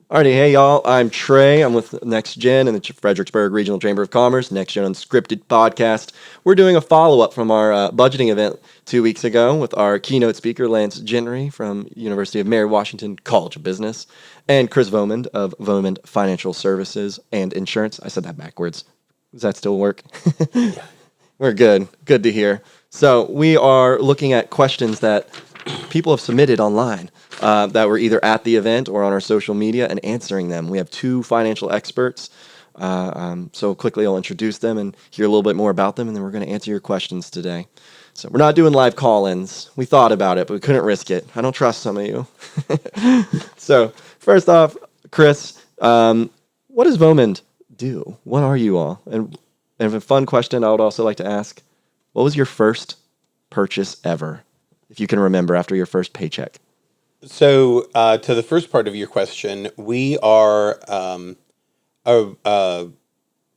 Alrighty, hey y'all, I'm Trey. I'm with Next Gen and the Fredericksburg Regional Chamber of Commerce, Next Gen Unscripted podcast. We're doing a follow-up from our budgeting event 2 weeks ago with our keynote speaker, Lance Gentry from University of Mary Washington College of Business, and Chris Vomund of Vomund Financial Services and Insurance. I said that backwards. Does that still work? Yeah. We're good. Good to hear. So we are looking at questions that people have submitted online that were either at the event or on our social media and answering them. We have two financial experts. So quickly I'll introduce them and hear a little bit more about them, and then we're going to answer your questions today. So we're not doing live call-ins. We thought about it, but we couldn't risk it. I don't trust some of you. So first off, Chris, what does Vomund do? What are you all? And a fun question I would also like to ask, what was your first purchase ever, if you can remember, after your first paycheck? So, to the first part of your question, we are a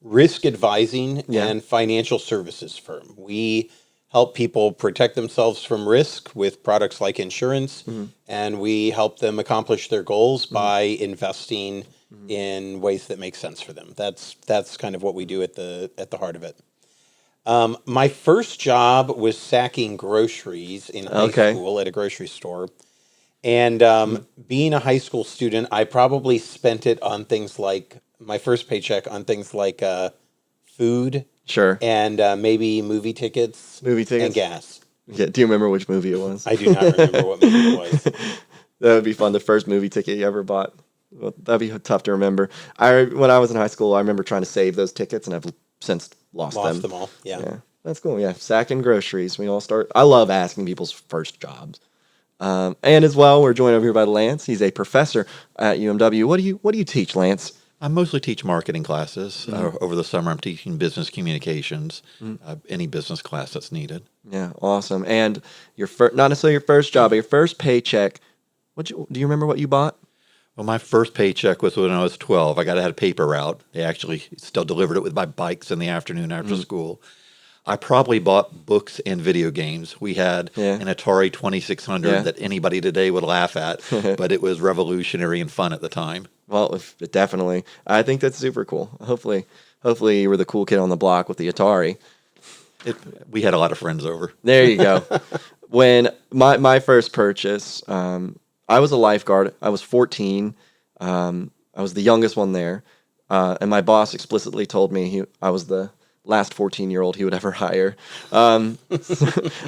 risk advising and financial services firm. We help people protect themselves from risk with products like insurance, and we help them accomplish their goals by investing in ways that make sense for them. That's kind of what we do at the heart of it. My first job was sacking groceries in high school at a grocery store. And being a high school student, I probably spent it on things like my first paycheck on things like food Sure. and maybe movie tickets and gas. Yeah. Do you remember which movie it was? I do not remember what movie it was. That would be fun. The first movie ticket you ever bought. Well, that'd be tough to remember. When I was in high school, I remember trying to save those tickets, and I've since lost them. All. Yeah. That's cool. Yeah, sacking groceries. We all start. I love asking people's first jobs. And as well, we're joined over here by Lance. He's a professor at UMW. What do you teach, Lance? I mostly teach marketing classes. Over the summer, I'm teaching business communications, any business class that's needed. Yeah, awesome. And your not necessarily your first job, but your first paycheck. Do you remember what you bought? Well, my first paycheck was when I was 12. I got a paper route. They actually still delivered it with my bikes in the afternoon after school. I probably bought books and video games. We had an Atari 2600 that anybody today would laugh at, but it was revolutionary and fun at the time. Well, definitely. I think that's super cool. Hopefully you were the cool kid on the block with the Atari. We had a lot of friends over. There you go. When my first purchase, I was a lifeguard. I was 14. I was the youngest one there. And my boss explicitly told me I was the last 14-year-old he would ever hire. I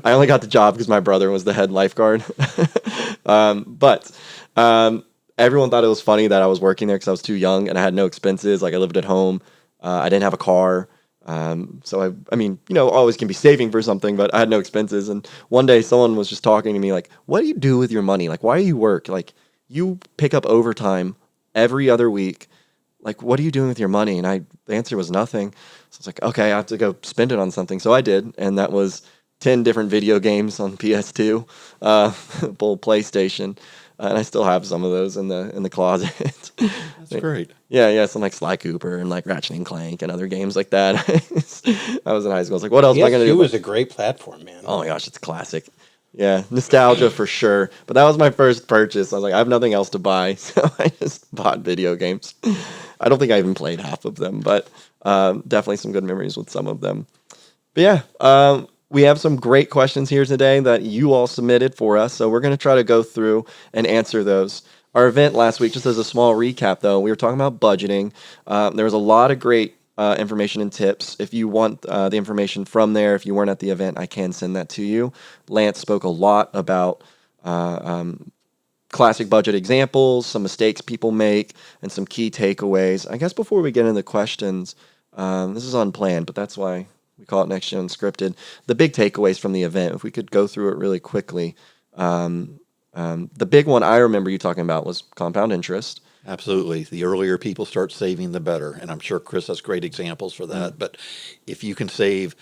only got the job because my brother was the head lifeguard. But everyone thought it was funny that I was working there because I was too young and I had no expenses. Like, I lived at home. I didn't have a car. So I mean, always can be saving for something, but I had no expenses. And one day someone was just talking to me like, what do you do with your money? Like, why do you work? Like, you pick up overtime every other week. Like, what are you doing with your money? And the answer was nothing. So I was like, okay, I have to go spend it on something. So I did. And that was 10 different video games on PS2, full PlayStation. And I still have some of those in the closet. That's great. Yeah, some like Sly Cooper and like Ratchet and Clank and other games like that. I was in high school. I was like, what else am I going to do? PS2 was a great platform, man. Oh my gosh, it's a classic. Yeah, nostalgia for sure. But that was my first purchase. I was like, I have nothing else to buy, so I just bought video games. I don't think I even played half of them, but definitely some good memories with some of them. But yeah, we have some great questions here today that you all submitted for us, so we're going to try to go through and answer those. Our event last week, just as a small recap, though, we were talking about budgeting. There was a lot of great information and tips. If you want the information from there, if you weren't at the event, I can send that to you. Lance spoke a lot about classic budget examples, some mistakes people make, and some key takeaways. I guess before we get into the questions, this is unplanned, but that's why we call it Next Gen Unscripted. The big takeaways from the event, if we could go through it really quickly. The big one I remember you talking about was compound interest. Absolutely. The earlier people start saving, the better. And I'm sure Chris has great examples for that. But if you can save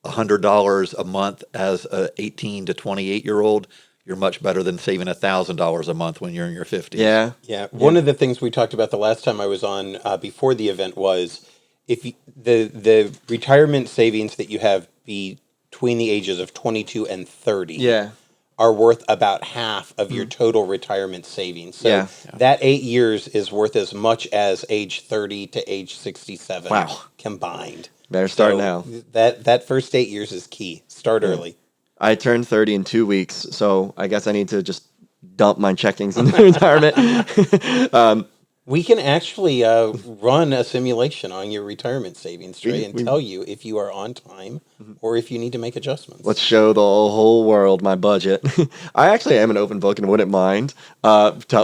$100 a month as an 18 to 28-year-old, you're much better than saving $1,000 a month when you're in your 50s. Yeah. One of the things we talked about the last time I was on before the event was the retirement savings that you have between the ages of 22 and 30 are worth about half of your total retirement savings. So that 8 years is worth as much as age 30 to age 67 combined. Better start now. That first 8 years is key. Start early. I turned 30 in 2 weeks, so I guess I need to just dump my checkings into retirement. We can actually run a simulation on your retirement savings, Trey, and tell you if you are on time or if you need to make adjustments. Let's show the whole world my budget. I actually am an open book and wouldn't mind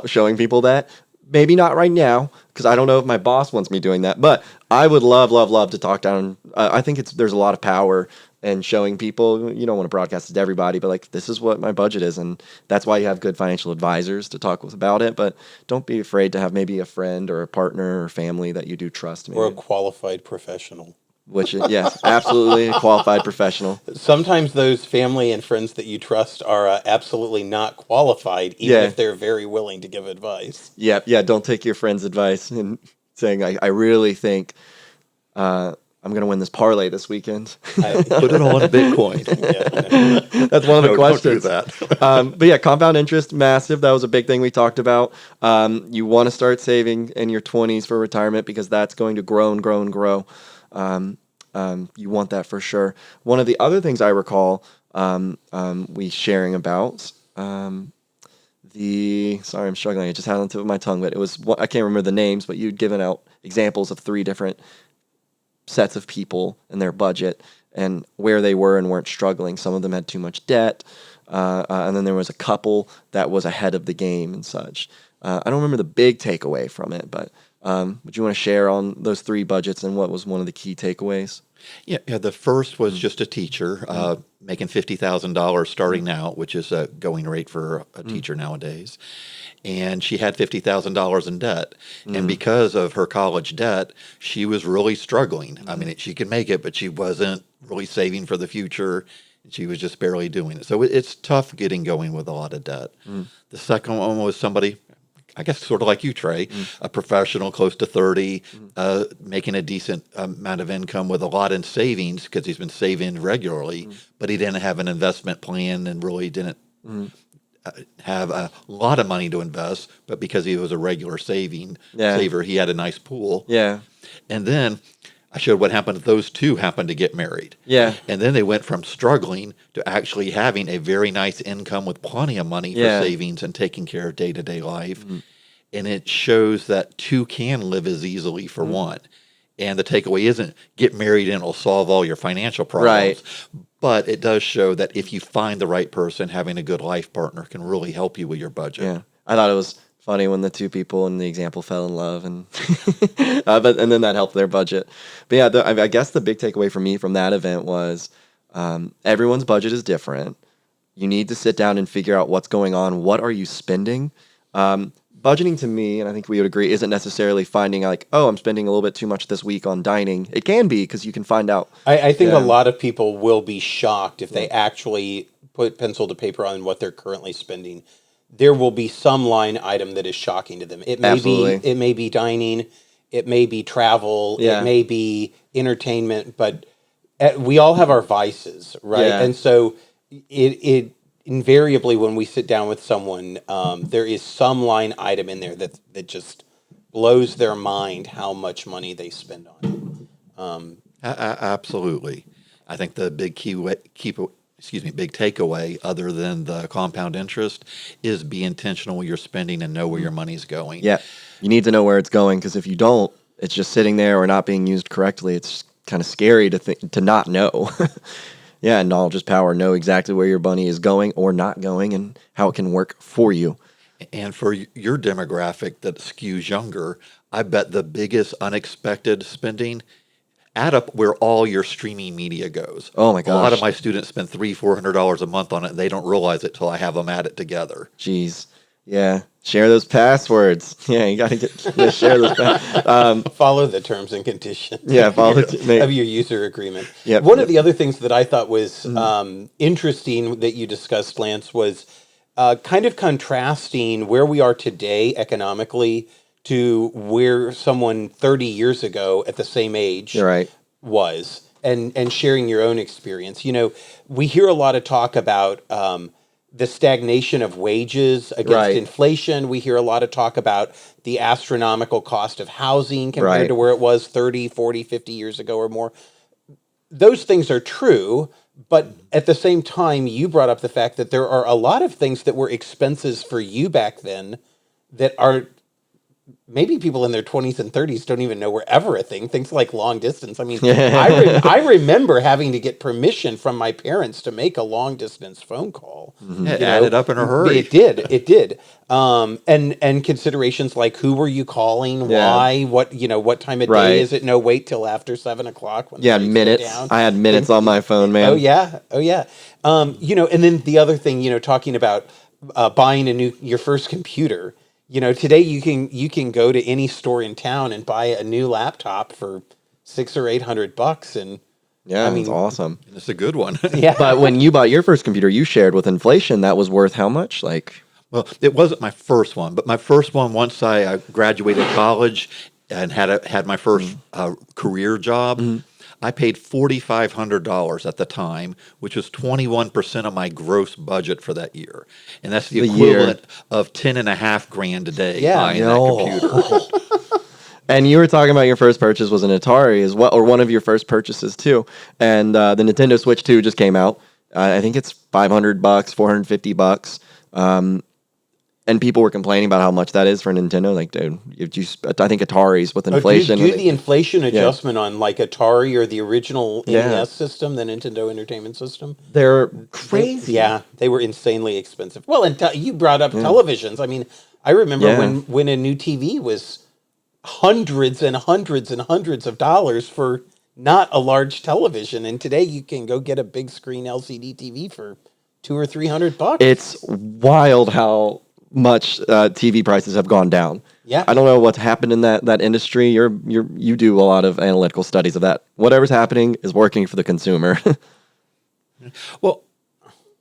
showing people that. Maybe not right now, because I don't know if my boss wants me doing that. But I would love to talk down. I think there's a lot of power in showing people. You don't want to broadcast it to everybody, but like, this is what my budget is. And that's why you have good financial advisors to talk with about it. But don't be afraid to have maybe a friend or a partner or family that you do trust. Maybe. Or a qualified professional. Which, yes, absolutely a qualified professional. Sometimes those family and friends that you trust are absolutely not qualified, even if they're very willing to give advice. Yeah, don't take your friend's advice and saying, I really think I'm going to win this parlay this weekend. Put it all in Bitcoin. That's one of the questions. Don't do that. But yeah, compound interest, massive. That was a big thing we talked about. You want to start saving in your 20s for retirement because that's going to grow and grow and grow. You want that for sure. One of the other things I recall we sharing about sorry, I'm struggling. I just had it on the tip of my tongue, but it was I can't remember the names, but you'd given out examples of 3 different sets of people and their budget and where they were and weren't struggling. Some of them had too much debt, and then there was a couple that was ahead of the game and such. I don't remember the big takeaway from it, but would you want to share on those 3 budgets and what was one of the key takeaways? Yeah. The first was just a teacher making $50,000 starting out, which is a going rate for a teacher nowadays. And she had $50,000 in debt. And because of her college debt, she was really struggling. I mean, she could make it, but she wasn't really saving for the future. She was just barely doing it. So it's tough getting going with a lot of debt. The second one was somebody, I guess sort of like you, Trey, a professional close to 30, making a decent amount of income with a lot in savings because he's been saving regularly, but he didn't have an investment plan and really didn't have a lot of money to invest, but because he was a regular saver, he had a nice pool. Yeah. And then I showed what happened if those two happened to get married. Yeah. And then they went from struggling to actually having a very nice income with plenty of money for savings and taking care of day-to-day life. And it shows that 2 can live as easily for 1. And the takeaway isn't get married and it'll solve all your financial problems. Right. But it does show that if you find the right person, having a good life partner can really help you with your budget. Yeah. I thought it was funny when the 2 people in the example fell in love and and then that helped their budget. But yeah, I guess the big takeaway for me from that event was everyone's budget is different. You need to sit down and figure out what's going on. What are you spending? Budgeting to me, and I think we would agree, isn't necessarily finding like, oh, I'm spending a little bit too much this week on dining. It can be because you can find out. I think a lot of people will be shocked if they actually put pencil to paper on what they're currently spending. There will be some line item that is shocking to them. It may be dining, it may be travel, it may be entertainment, but we all have our vices, right? Yeah. And so it invariably when we sit down with someone, there is some line item in there that just blows their mind how much money they spend on it. Absolutely. I think the big big takeaway, other than the compound interest, is be intentional with your spending and know where your money's going. Yeah, you need to know where it's going because if you don't, it's just sitting there or not being used correctly. It's kind of scary to not know. Yeah, knowledge is power. Know exactly where your money is going or not going and how it can work for you. And for your demographic that skews younger, I bet the biggest unexpected spending, add up where all your streaming media goes. Oh my gosh. A lot of my students spend $300-$400 a month on it. And they don't realize it till I have them add it together. Jeez. Yeah. Share those passwords. Yeah, you got to share those. Follow the terms and conditions. Yeah, follow of your user agreement. Yep, One of the other things that I thought was interesting that you discussed, Lance, was kind of contrasting where we are today economically to where someone 30 years ago at the same age was, and sharing your own experience. You know, we hear a lot of talk about the stagnation of wages against inflation. We hear a lot of talk about the astronomical cost of housing compared to where it was 30, 40, 50 years ago or more. Those things are true, but at the same time, you brought up the fact that there are a lot of things that were expenses for you back then that are maybe people in their 20s and 30s don't even know were ever a thing. Things like long distance. I mean, I remember having to get permission from my parents to make a long distance phone call. It added up in a hurry. It did. And considerations like who were you calling, why, what time of day is it? No, wait till after 7:00 when the minutes. Down. I had minutes on my phone, man. Oh yeah. And then the other thing, talking about buying your first computer. Today you can go to any store in town and buy a new laptop for $600 or $800, and it's awesome. It's a good one. Yeah. But when you bought your first computer, you shared with inflation that was worth how much? Well, it wasn't my first one, but my first one once I graduated college and had my first career job. I paid $4,500 at the time, which was 21% of my gross budget for that year, and that's the equivalent of $10,500 a day buying that computer. And you were talking about your first purchase was an Atari as well, or one of your first purchases too. And the Nintendo Switch 2 just came out. I think it's $500, $450. And people were complaining about how much that is for Nintendo. Like, dude, I think Ataris with inflation. Do the inflation adjustment on like Atari or the original NES system, the Nintendo Entertainment System? They're crazy. They were insanely expensive. Well, and you brought up televisions. I mean, I remember when a new TV was hundreds and hundreds and hundreds of dollars for not a large television, and today you can go get a big screen LCD TV for $200 or $300. It's wild how much TV prices have gone down. Yeah, I don't know what's happened in that industry. You do a lot of analytical studies of that. Whatever's happening is working for the consumer. Well,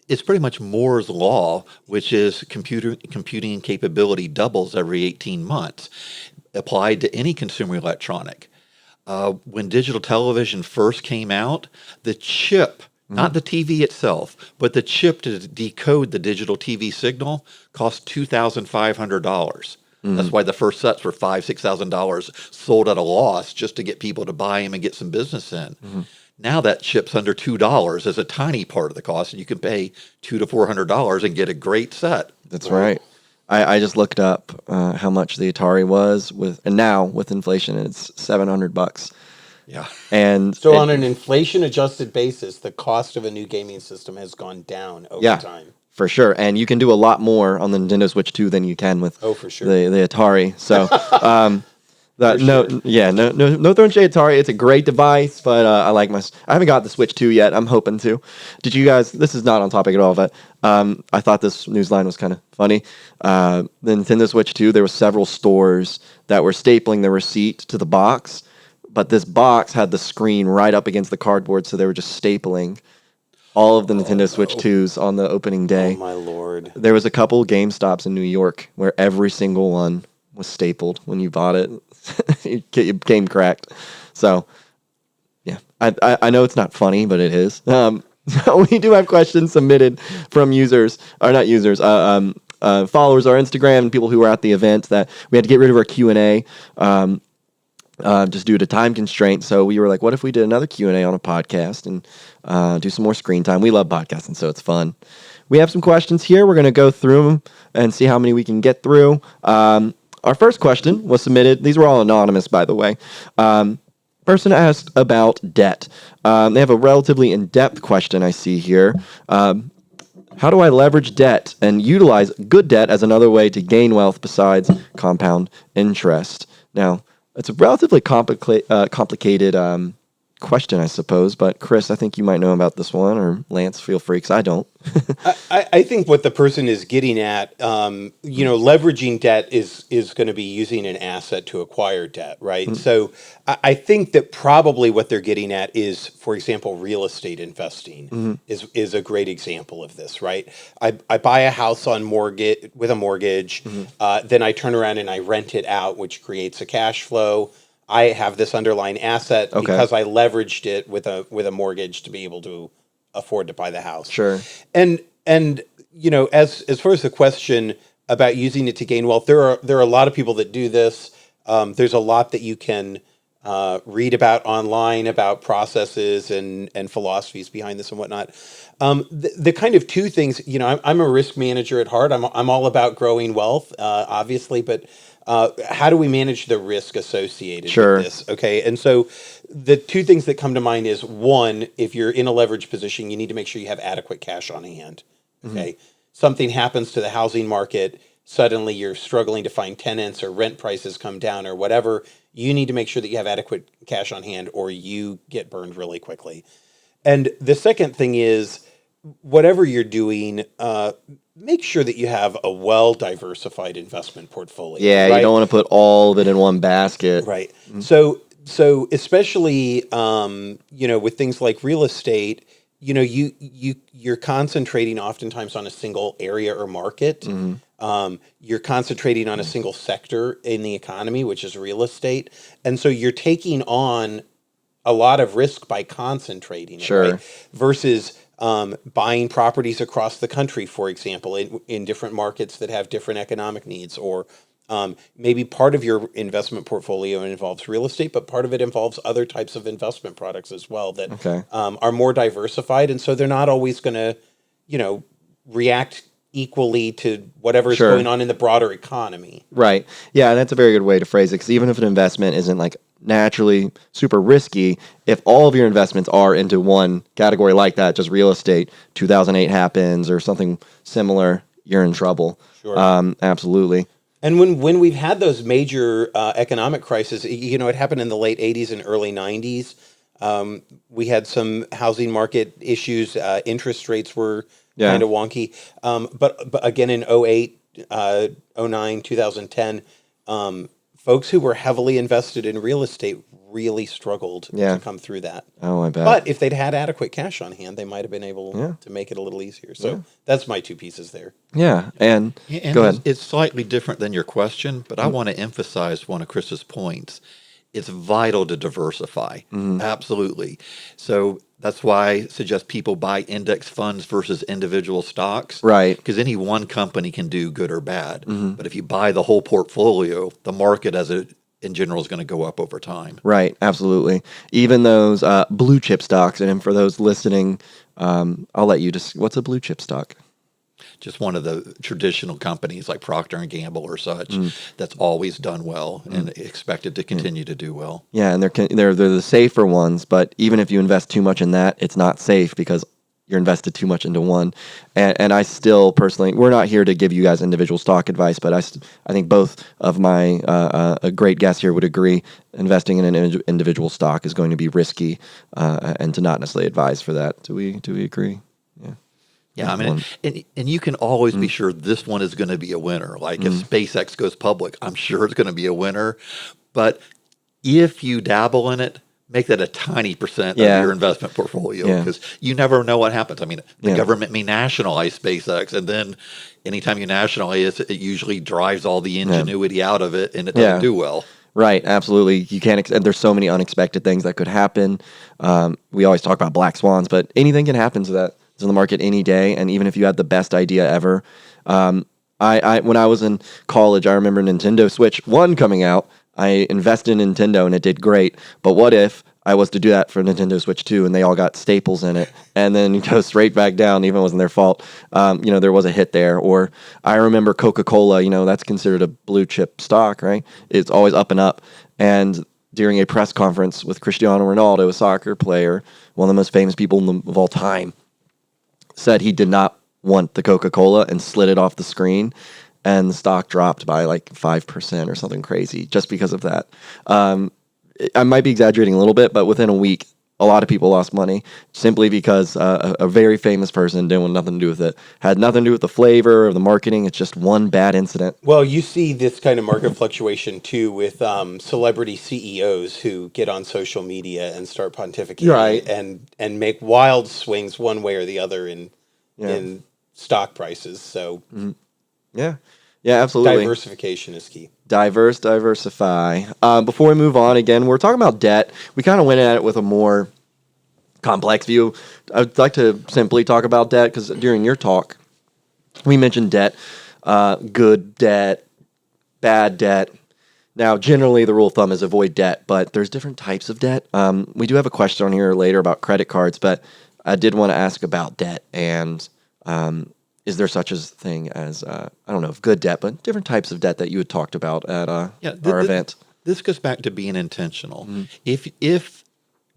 it's pretty much Moore's law, which is computing capability doubles every 18 months, applied to any consumer electronic. When digital television first came out, the chip, not the TV itself, but the chip to decode the digital TV signal cost $2,500. That's why the first sets were $5,000-$6,000 sold at a loss just to get people to buy them and get some business in. Now that chip's under $2 as a tiny part of the cost, and you can pay $200 to $400 and get a great set. That's right. I just looked up how much the Atari was and now with inflation, it's $700. Yeah. And so on an inflation adjusted basis, the cost of a new gaming system has gone down over time. For sure. And you can do a lot more on the Nintendo Switch 2 than you can with for sure. the Atari. So no throwing shade Atari. It's a great device, but I haven't got the Switch 2 yet. I'm hoping to. Did you guys, this is not on topic at all, but I thought this news line was kind of funny. The Nintendo Switch 2, there were several stores that were stapling the receipt to the box, but this box had the screen right up against the cardboard, so they were just stapling all of the Nintendo Switch 2s on the opening day. Oh, my Lord. There was a couple GameStops in New York where every single one was stapled when you bought it. It came cracked. So, yeah. I know it's not funny, but it is. We do have questions submitted from users, or not users, followers, our Instagram, and people who were at the event that we had to get rid of our Q&A. Just due to time constraints. So we were like, what if we did another Q&A on a podcast and do some more screen time? We love podcasting, so it's fun. We have some questions here. We're going to go through them and see how many we can get through. Our first question was submitted. These were all anonymous, by the way. Person asked about debt. They have a relatively in-depth question I see here. How do I leverage debt and utilize good debt as another way to gain wealth besides compound interest? Now, it's a relatively complicated question, I suppose. But Chris, I think you might know about this one, or Lance, feel free, because I don't. I think what the person is getting at, leveraging debt is going to be using an asset to acquire debt, right? Mm-hmm. So I think that probably what they're getting at is, for example, real estate investing is a great example of this, right? I buy a house on with a mortgage, then I turn around and I rent it out, which creates a cash flow. I have this underlying asset because I leveraged it with a mortgage to be able to afford to buy the house. Sure. And And as far as the question about using it to gain wealth, there are a lot of people that do this. There's a lot that you can read about online about processes and philosophies behind this and whatnot. The kind of two things, I'm a risk manager at heart. I'm all about growing wealth, obviously, but how do we manage the risk associated Sure. with this? Okay, and so the two things that come to mind is one, if you're in a leverage position, you need to make sure you have adequate cash on hand. Okay, something happens to the housing market, suddenly you're struggling to find tenants or rent prices come down or whatever. You need to make sure that you have adequate cash on hand or you get burned really quickly. And the second thing is, whatever you're doing, make sure that you have a well diversified investment portfolio. Yeah, right? you don't want to put all of it in one basket. Right. So especially with things like real estate, you're concentrating oftentimes on a single area or market. You're concentrating on a single sector in the economy, which is real estate, and so you're taking on a lot of risk by concentrating. Sure. Right? Versus buying properties across the country, for example, in different markets that have different economic needs, or maybe part of your investment portfolio involves real estate, but part of it involves other types of investment products as well that are more diversified, and so they're not always going to, react equally to whatever is going on in the broader economy. Right. Yeah, and that's a very good way to phrase it, because even if an investment isn't like naturally super risky, if all of your investments are into one category like that, just real estate, 2008 happens or something similar, you're in trouble. Sure. Absolutely. And when we've had those major economic crises, it happened in the late 80s and early 90s. We had some housing market issues. Interest rates were kind of wonky. But again, in 08, 09, 2010, folks who were heavily invested in real estate really struggled to come through that. Oh, I bet. But if they'd had adequate cash on hand, they might have been able to make it a little easier. So that's my two pieces there. Yeah, and go ahead. It's slightly different than your question, but I want to emphasize one of Chris's points. It's vital to diversify. Absolutely. So that's why I suggest people buy index funds versus individual stocks. Right. Because any one company can do good or bad. But if you buy the whole portfolio, the market in general is going to go up over time. Right, absolutely. Even those blue chip stocks, and for those listening, I'll let you just, what's a blue chip stock? Just one of the traditional companies like Procter and Gamble or such that's always done well and expected to continue to do well. Yeah, and they're the safer ones, but even if you invest too much in that, it's not safe because you're invested too much into one. And I still personally, we're not here to give you guys individual stock advice, but I think both of my great guests here would agree investing in an individual stock is going to be risky and to not necessarily advise for that. Do we agree? Yeah. Yeah, I mean, and you can always be sure this one is going to be a winner. Like if SpaceX goes public, I'm sure it's going to be a winner. But if you dabble in it, make that a tiny percent of your investment portfolio because you never know what happens. I mean, the government may nationalize SpaceX, and then anytime you nationalize it, it usually drives all the ingenuity out of it, and it doesn't do well. Right, absolutely. You can't. And there's so many unexpected things that could happen. We always talk about black swans, but anything can happen to that. It's in the market any day, and even if you had the best idea ever, when I was in college, I remember Nintendo Switch 1 coming out. I invested in Nintendo and it did great. But what if I was to do that for Nintendo Switch 2 and they all got staples in it and then go straight back down, even if it wasn't their fault? There was a hit there. Or I remember Coca-Cola, that's considered a blue chip stock, right? It's always up and up. And during a press conference with Cristiano Ronaldo, a soccer player, one of the most famous people of all time, said he did not want the Coca-Cola and slid it off the screen, and the stock dropped by like 5% or something crazy just because of that. I might be exaggerating a little bit, but within a week, a lot of people lost money simply because a very famous person didn't want nothing to do with it. Had nothing to do with the flavor or the marketing. It's just one bad incident. Well, you see this kind of market fluctuation too with celebrity CEOs who get on social media and start pontificating and make wild swings one way or the other in stock prices. So yeah, absolutely. Diversification is key. Diversify. Before we move on, again, we're talking about debt. We kind of went at it with a more complex view. I'd like to simply talk about debt because during your talk, We mentioned debt, good debt, bad debt. Now, generally, the rule of thumb is avoid debt, but there's different types of debt. We do have a question on here later about credit cards, but I did want to ask about debt. And is there such a thing as, I don't know if good debt, but different types of debt that you had talked about at our event? This goes back to being intentional. If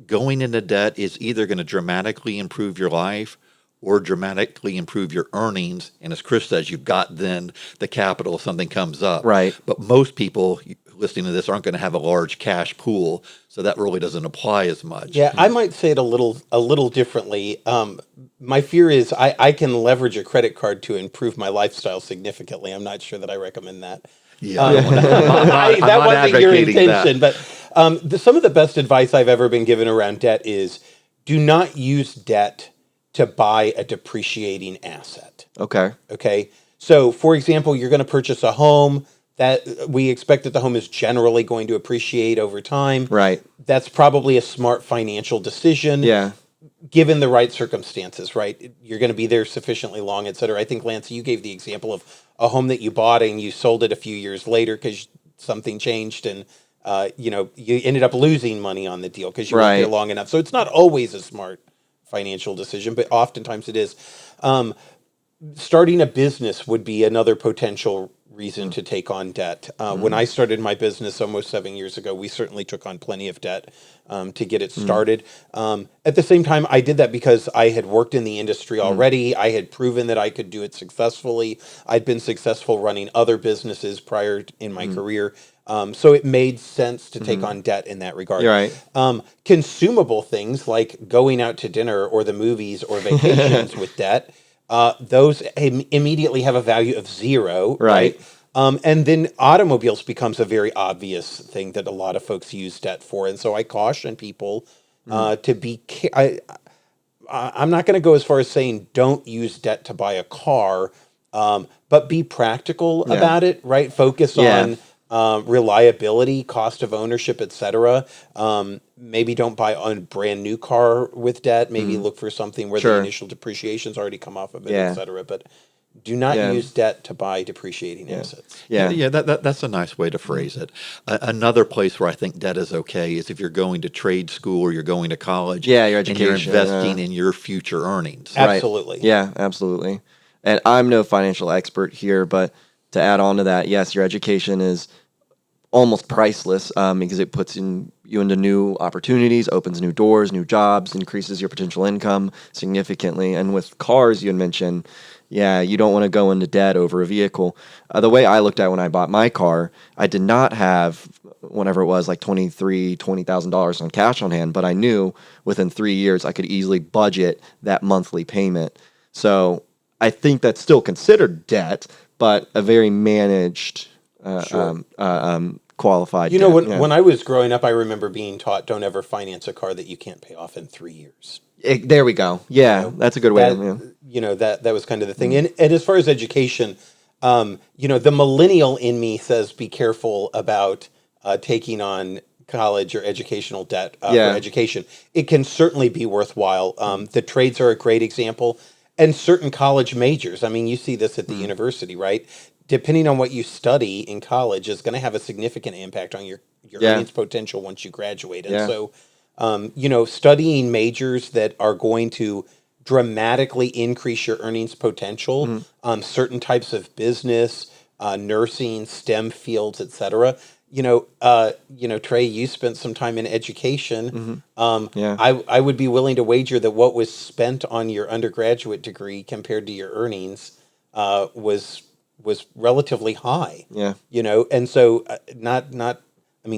going into debt is either going to dramatically improve your life or dramatically improve your earnings, and as Chris says, you've got then the capital if something comes up. Right. But most people listening to this aren't going to have a large cash pool, so that really doesn't apply as much. Yeah, I might say it a little differently. My fear is I can leverage a credit card to improve my lifestyle significantly. I'm not sure that I recommend that. Yeah, That wasn't your intention, that. but some of the best advice I've ever been given around debt is do not use debt to buy a depreciating asset. Okay. Okay. So, for example, you're going to purchase a home that we expect that the home is generally going to appreciate over time. Right. That's probably a smart financial decision. Yeah. Given the right circumstances, right? You're going to be there sufficiently long, et cetera. I think, Lance, you gave the example of a home that you bought and you sold it a few years later because something changed and, you ended up losing money on the deal because you weren't there long enough. So it's not always a smart financial decision, but oftentimes it is. Starting a business would be another potential reason to take on debt. When I started my business almost 7 years ago, we certainly took on plenty of debt to get it started. At the same time, I did that because I had worked in the industry already. I had proven that I could do it successfully. I'd been successful running other businesses prior in my career. So it made sense to take on debt in that regard. You're right. Consumable things like going out to dinner or the movies or vacations with debt, those immediately have a value of zero, right? And then automobiles becomes a very obvious thing that a lot of folks use debt for. And so I caution people to be... I'm not going to go as far as saying don't use debt to buy a car, but be practical about it, right? Focus on reliability, cost of ownership, etc. Maybe don't buy a brand new car with debt. Maybe look for something where the initial depreciation's already come off of it, etc. But do not use debt to buy depreciating assets. That's a nice way to phrase it. Another place where I think debt is okay is if you're going to trade school or you're going to college. Yeah, your education. And you're investing in your future earnings. Absolutely. Right. Yeah, absolutely. And I'm no financial expert here, but to add on to that, yes, your education is almost priceless because it puts you into new opportunities, opens new doors, new jobs, increases your potential income significantly. And with cars, you had mentioned, you don't want to go into debt over a vehicle. The way I looked at when I bought my car, I did not have whatever it was, like $20,000 on cash on hand, but I knew within 3 years I could easily budget that monthly payment. So I think that's still considered debt, but a very managed, qualified. You know, when I was growing up, I remember being taught, don't ever finance a car that you can't pay off in 3 years. There we go. Yeah, that's a good way. That was kind of the thing. And as far as education, the millennial in me says be careful about taking on college or educational debt for education. It can certainly be worthwhile. The trades are a great example. And certain college majors. I mean, you see this at the university, right? Depending on what you study in college is going to have a significant impact on your earnings potential once you graduate. And so, studying majors that are going to dramatically increase your earnings potential, certain types of business, nursing, STEM fields, etc. Trey, you spent some time in education. I would be willing to wager that what was spent on your undergraduate degree compared to your earnings was relatively high. And so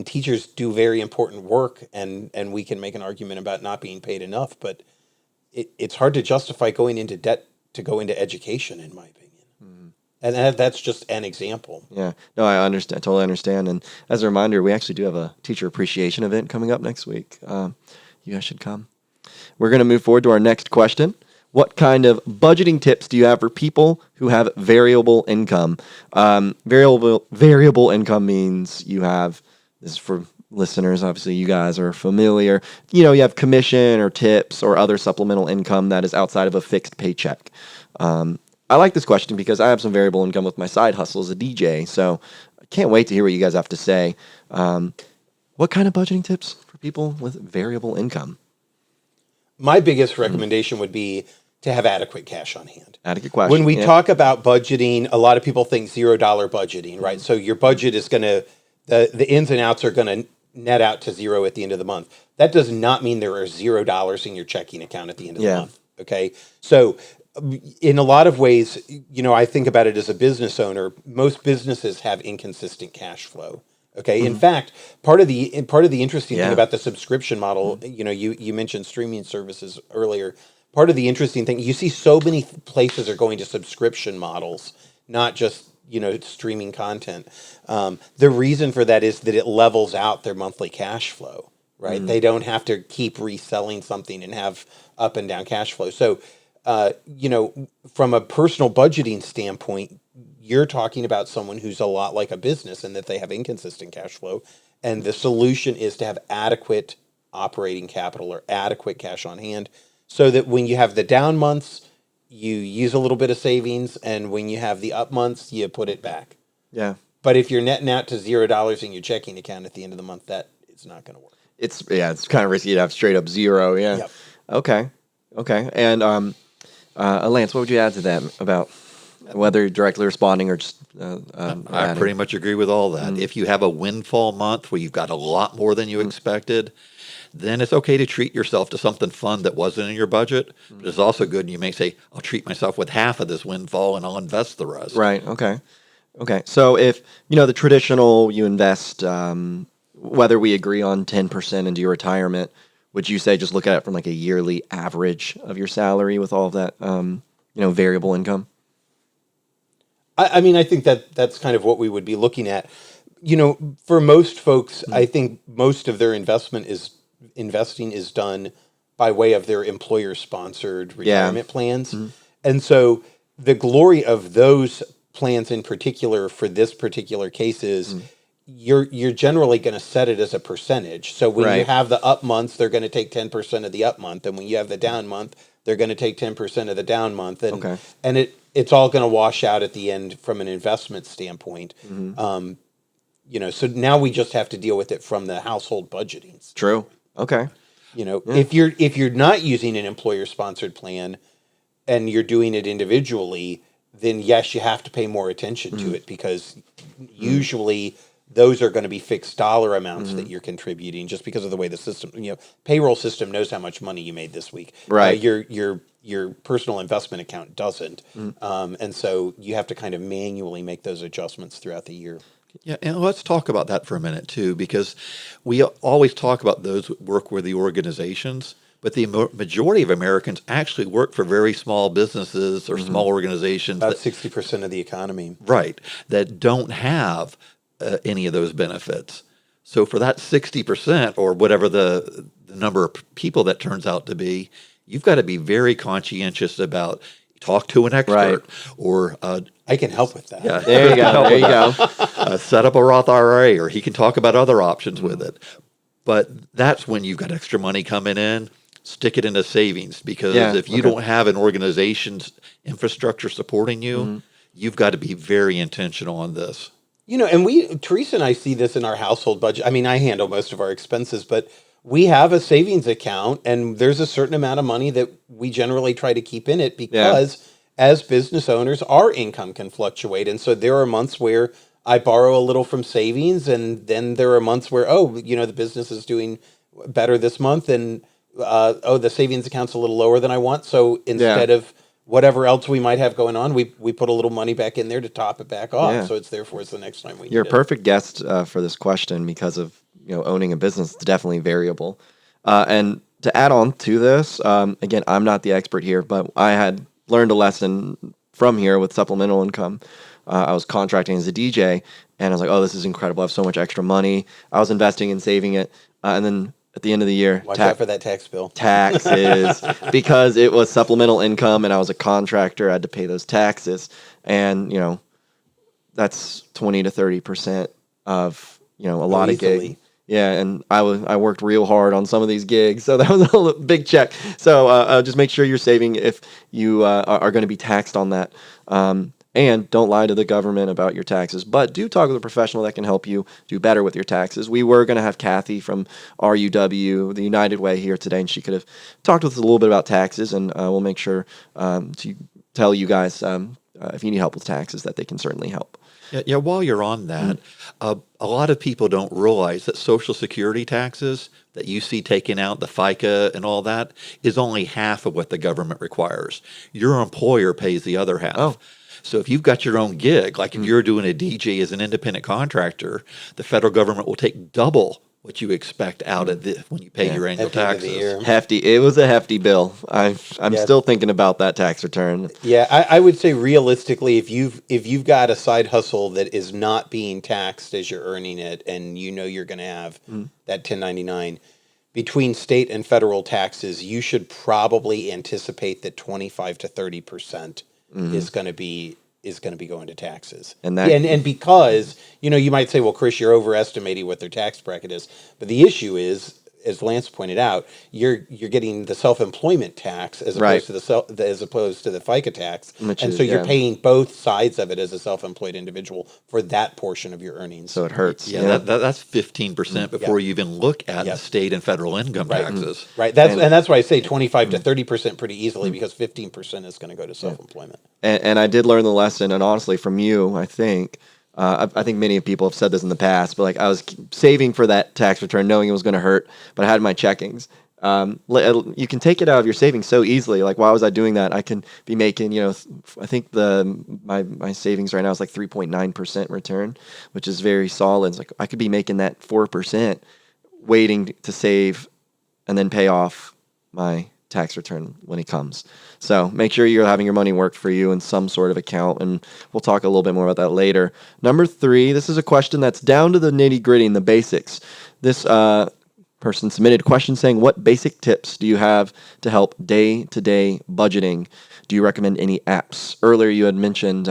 teachers do very important work, and we can make an argument about not being paid enough, but it's hard to justify going into debt to go into education, in my opinion. And that's just an example. Yeah. No, I understand. Totally understand. And as a reminder, we actually do have a teacher appreciation event coming up next week. You guys should come. We're going to move forward to our next question. What kind of budgeting tips do you have for people who have variable income? Variable income means you have, this is for listeners, obviously you guys are familiar, you have commission or tips or other supplemental income that is outside of a fixed paycheck. I like this question because I have some variable income with my side hustle as a DJ. So I can't wait to hear what you guys have to say. What kind of budgeting tips for people with variable income? My biggest recommendation would be to have adequate cash on hand. Adequate question. When we talk about budgeting, a lot of people think $0 budgeting, right? So your budget is going to, the ins and outs are going to net out to zero at the end of the month. That does not mean there are $0 in your checking account at the end of the month. Okay. So in a lot of ways, I think about it as a business owner. Most businesses have inconsistent cash flow. Okay. In fact, part of the interesting thing about the subscription model, you mentioned streaming services earlier. Part of the interesting thing, you see so many places are going to subscription models, not just streaming content. The reason for that is that it levels out their monthly cash flow, right? They don't have to keep reselling something and have up and down cash flow. So, from a personal budgeting standpoint, you're talking about someone who's a lot like a business in that they have inconsistent cash flow. And the solution is to have adequate operating capital or adequate cash on hand so that when you have the down months, you use a little bit of savings. And when you have the up months, you put it back. Yeah. But if you're netting out to $0 in your checking account at the end of the month, that is not going to work. It's kind of risky to have straight up zero. Yeah. Yep. Okay. And Lance, what would you add to that about whether you're directly responding or just I pretty much agree with all that. If you have a windfall month where you've got a lot more than you expected, then it's okay to treat yourself to something fun that wasn't in your budget. But it's also good, and you may say, I'll treat myself with half of this windfall and I'll invest the rest. Right. Okay. So if, the traditional, you invest, whether we agree on 10% into your retirement, would you say just look at it from like a yearly average of your salary with all of that, variable income? I mean, I think that's kind of what we would be looking at. For most folks, I think most of their investing is done by way of their employer-sponsored retirement plans. And so the glory of those plans in particular for this particular case is you're generally going to set it as a percentage. So when you have the up months, they're going to take 10% of the up month. And when you have the down month, they're going to take 10% of the down month. And it's all going to wash out at the end from an investment standpoint. So now we just have to deal with it from the household budgeting. True. Okay. If you're not using an employer-sponsored plan and you're doing it individually, then yes, you have to pay more attention to it because usually those are going to be fixed dollar amounts that you're contributing just because of the way the system, payroll system knows how much money you made this week. Right. Your personal investment account doesn't. And so you have to kind of manually make those adjustments throughout the year. Yeah, and let's talk about that for a minute, too, because we always talk about those who work with the organizations, but the majority of Americans actually work for very small businesses or small organizations. About 60% of the economy. Right, that don't have any of those benefits. So for that 60% or whatever the number of people that turns out to be, you've got to be very conscientious about talk to an expert or I can help with that. Yeah, there you go. Set up a Roth IRA, or he can talk about other options with it. But that's when you've got extra money coming in. Stick it into savings because if you don't have an organization's infrastructure supporting you, you've got to be very intentional on this. And Teresa and I see this in our household budget. I mean, I handle most of our expenses, but we have a savings account and there's a certain amount of money that we generally try to keep in it because as business owners, our income can fluctuate. And so there are months where I borrow a little from savings and then there are months where, the business is doing better this month and, the savings account's a little lower than I want. So instead of whatever else we might have going on, we put a little money back in there to top it back off. So it's there for us the next time we need it. You're a perfect guest for this question because of owning a business. It's definitely variable. And to add on to this, again, I'm not the expert here, but I had learned a lesson from here with supplemental income. I was contracting as a DJ, and I was like, oh, this is incredible. I have so much extra money. I was investing and saving it. And then at the end of the year, watch out for that tax bill. Taxes, because it was supplemental income and I was a contractor. I had to pay those taxes. And, that's 20 to 30% of, a lot of gig. Yeah, and I worked real hard on some of these gigs, so that was a big check. So just make sure you're saving if you are going to be taxed on that. And don't lie to the government about your taxes, but do talk with a professional that can help you do better with your taxes. We were going to have Kathy from RUW, the United Way, here today, and she could have talked with us a little bit about taxes, and we'll make sure to tell you guys if you need help with taxes that they can certainly help. Yeah, while you're on that, a lot of people don't realize that Social Security taxes that you see taken out, the FICA and all that, is only half of what the government requires. Your employer pays the other half. Oh. So if you've got your own gig, like if you're doing a DJ as an independent contractor, the federal government will take double what you expect out of when you pay your annual At the end of the taxes. year. Hefty. It was a hefty bill. I'm still thinking about that tax return. Yeah, I would say realistically, if you've got a side hustle that is not being taxed as you're earning it, and you know you're going to have that 1099 between state and federal taxes, you should probably anticipate that 25 to 30% is going to be going to taxes. And that- and because you might say, well, Chris, you're overestimating what their tax bracket is, but the issue is, as Lance pointed out, you're getting the self-employment tax as opposed to the FICA tax, so you're paying both sides of it as a self-employed individual for that portion of your earnings. So it hurts. Yeah, that's 15% before you even look at the state and federal income taxes. Right. That's why I say 25 to 30% pretty easily, because 15% is going to go to self-employment. And I did learn the lesson, and honestly, from you, I think. I think many people have said this in the past, but like I was saving for that tax return, knowing it was going to hurt, but I had my checkings. You can take it out of your savings so easily. Like, why was I doing that? I can be making, I think my savings right now is like 3.9% return, which is very solid. It's like I could be making that 4%, waiting to save, and then pay off my tax return when it comes. So make sure you're having your money work for you in some sort of account, and we'll talk a little bit more about that later. Number 3, this is a question that's down to the nitty-gritty and the basics. This person submitted a question saying, what basic tips do you have to help day-to-day budgeting? Do you recommend any apps? Earlier you had mentioned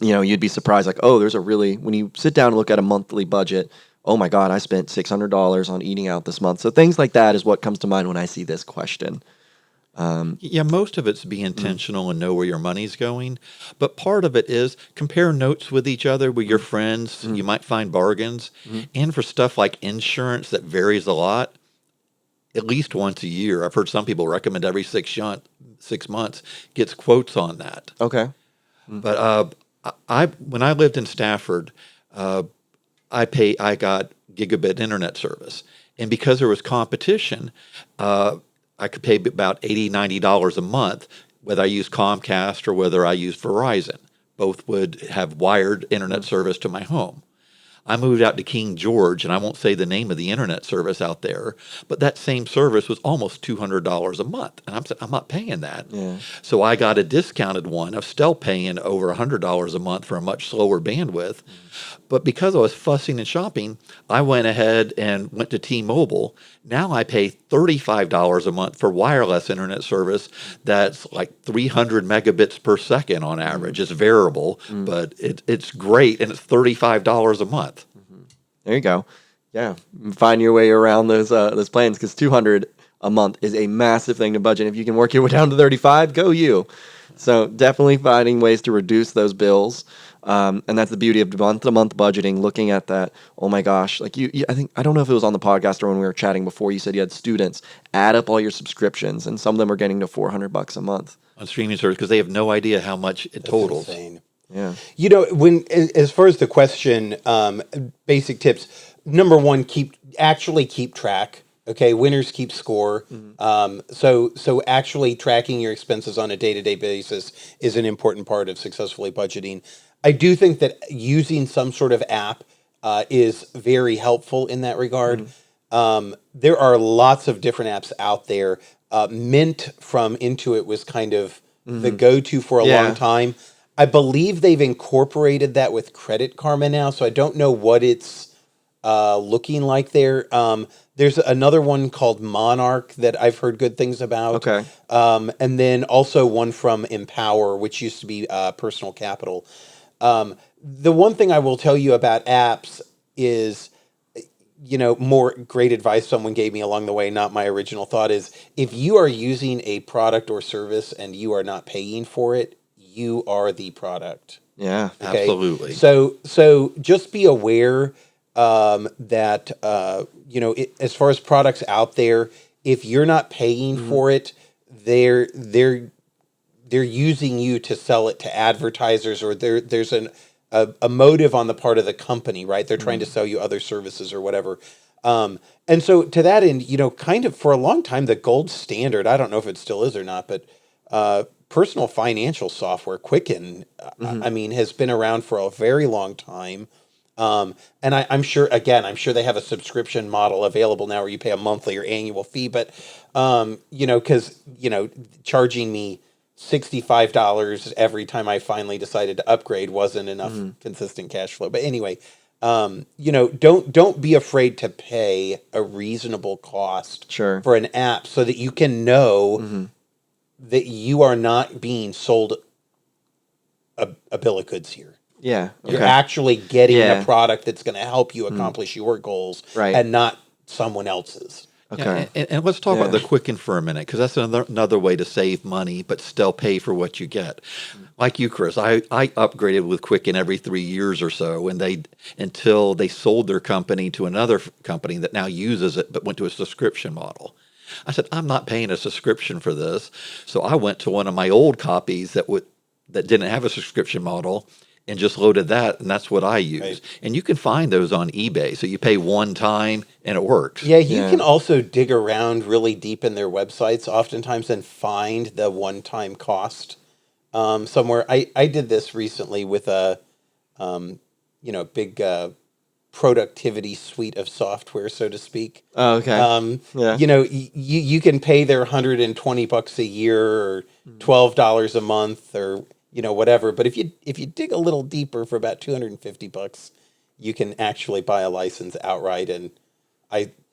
you'd be surprised, like, oh, when you sit down and look at a monthly budget, oh my God, I spent $600 on eating out this month. So things like that is what comes to mind when I see this question. Most of it's be intentional and know where your money's going. But part of it is compare notes with each other, with your friends. You might find bargains. And for stuff like insurance that varies a lot, at least once a year. I've heard some people recommend every 6 months gets quotes on that. Okay. But when I lived in Stafford, I got gigabit internet service. And because there was competition, I could pay about $80, $90 a month, whether I used Comcast or whether I used Verizon. Both would have wired internet service to my home. I moved out to King George, and I won't say the name of the internet service out there, but that same service was almost $200 a month, and I'm not paying that. Yeah. So I got a discounted one. I'm still paying over $100 a month for a much slower bandwidth. But because I was fussing and shopping, I went ahead and went to T-Mobile. Now I pay $35 a month for wireless internet service that's like 300 megabits per second on average. It's variable, but it's great, and it's $35 a month. There you go. Yeah, find your way around those plans, because $200 a month is a massive thing to budget. If you can work your way down to 35, go you. So definitely finding ways to reduce those bills. And that's the beauty of month-to-month budgeting, looking at that. Oh my gosh. Like I don't know if it was on the podcast or when we were chatting before, you said you had students add up all your subscriptions, and some of them are getting to $400 a month. On streaming service, because they have no idea how much it totals. Insane. Yeah. As far as the question, basic tips, number one, keep track. Okay, winners keep score. So actually tracking your expenses on a day-to-day basis is an important part of successfully budgeting. I do think that using some sort of app is very helpful in that regard. There are lots of different apps out there. Mint from Intuit was kind of the go-to for a long time. I believe they've incorporated that with Credit Karma now, so I don't know what it's looking like there. There's another one called Monarch that I've heard good things about. Okay. And then also one from Empower, which used to be Personal Capital. The one thing I will tell you about apps is more great advice someone gave me along the way, not my original thought, is if you are using a product or service and you are not paying for it, you are the product. Yeah, Okay? Absolutely. So just be aware that as far as products out there, if you're not paying for it, they're using you to sell it to advertisers, or there's a motive on the part of the company, right? They're trying to sell you other services or whatever. And so to that end, kind of for a long time, the gold standard, I don't know if it still is or not, but personal financial software, Quicken, I mean, has been around for a very long time. And I'm sure they have a subscription model available now where you pay a monthly or annual fee, but, because, charging me $65 every time I finally decided to upgrade wasn't enough consistent cash flow. But anyway, don't be afraid to pay a reasonable cost Sure. for an app so that you can know that you are not being sold a bill of goods here. Yeah. You're Okay. actually getting Yeah. a product that's going to help you accomplish your goals, Right. and not someone else's. Okay. And let's talk about Yeah. the Quicken for a minute, because that's another way to save money, but still pay for what you get. Like you, Chris, I upgraded with Quicken every 3 years or so, and until they sold their company to another company that now uses it, but went to a subscription model. I said, I'm not paying a subscription for this. So I went to one of my old copies that didn't have a subscription model, and just loaded that, and that's what I use. Right. And you can find those on eBay. So you pay one time and it works. Yeah, you Yeah. can also dig around really deep in their websites oftentimes and find the one-time cost somewhere. I did this recently with a big productivity suite of software, so to speak. Oh, okay. Yeah. You can pay their $120 a year or $12 a month, or whatever. But if you dig a little deeper for about $250, you can actually buy a license outright. And